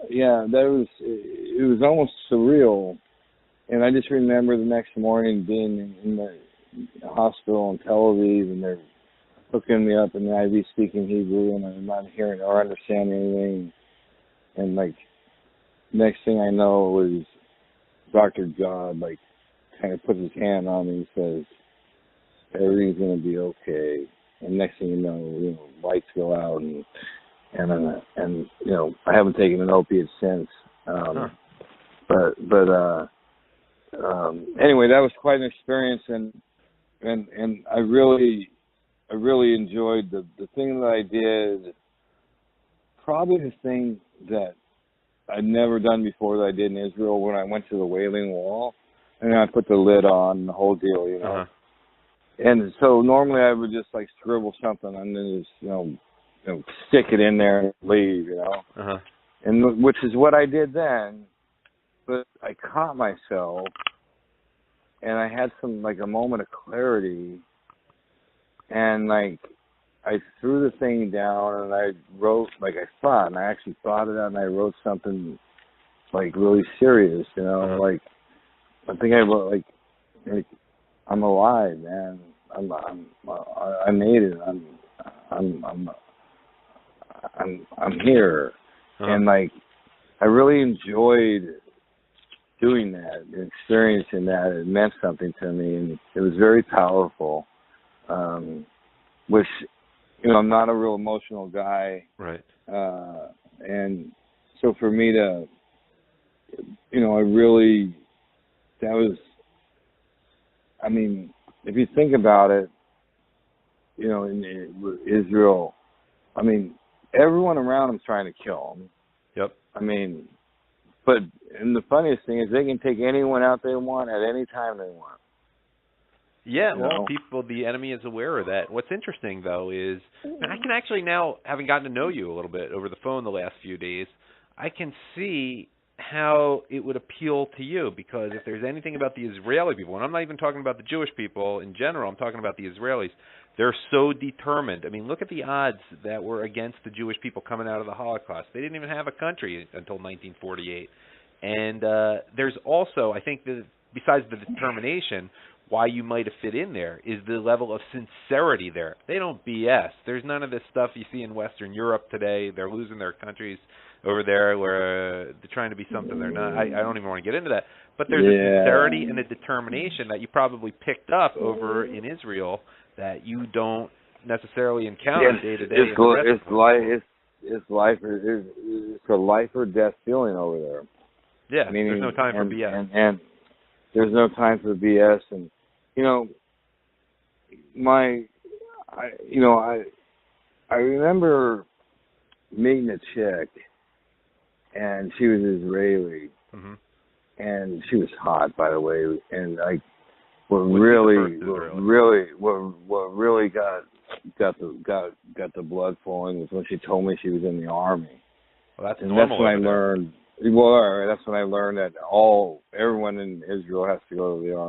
yeah, it was almost surreal. And I just remember the next morning being in the hospital in Tel Aviv, and they're hooking me up in the IV speaking Hebrew, and I'm not hearing or understanding anything. And like, next thing I know was Dr. God, like, kind of puts his hand on me and says, everything's going to be okay. And next thing you know, lights go out, and I haven't taken an opiate since. Anyway, that was quite an experience, and I really enjoyed the thing that I did. Probably the thing that I'd never done before that I did in Israel when I went to the Wailing Wall, and I put the lid on, the whole deal, And so normally I would just like scribble something and then just stick it in there and leave, and which is what I did then. But I caught myself, and I had a moment of clarity, and like I threw the thing down and I wrote and I actually thought it out, and I wrote something like really serious, like I think I wrote like I'm alive, man. I made it. I'm here, and like I really enjoyed doing that and experiencing that. It meant something to me, and it was very powerful. Which, I'm not a real emotional guy, right? And so for me to, that was. I mean, if you think about it, in Israel, I mean, everyone around him's trying to kill him. Yep. I mean, and the funniest thing is they can take anyone out they want at any time they want. Yeah, the enemy is aware of that. What's interesting, though, is I can actually now, having gotten to know you a little bit over the phone the last few days, I can see how it would appeal to you, because if there's anything about the Israeli people, and I'm not even talking about the Jewish people in general, I'm talking about the Israelis, they're so determined. I mean, look at the odds that were against the Jewish people coming out of the Holocaust. They didn't even have a country until 1948. And there's also, I think, besides the determination, why you might have fit in there is the level of sincerity there. They don't BS. There's none of this stuff you see in Western Europe today. They're losing their countries over there where they're trying to be something they're not. I don't even want to get into that. But there's a sincerity and a determination that you probably picked up over in Israel that you don't necessarily encounter day to day. It's a life or death feeling over there. Yeah, there's no time for BS. And there's no time for BS. And I remember meeting a chick, and she was Israeli, and she was hot, by the way. And like, what really got the blood flowing was when she told me she was in the army. Well, that's and normal. That's when I learned. Well, that's when I learned that everyone in Israel has to go to the army.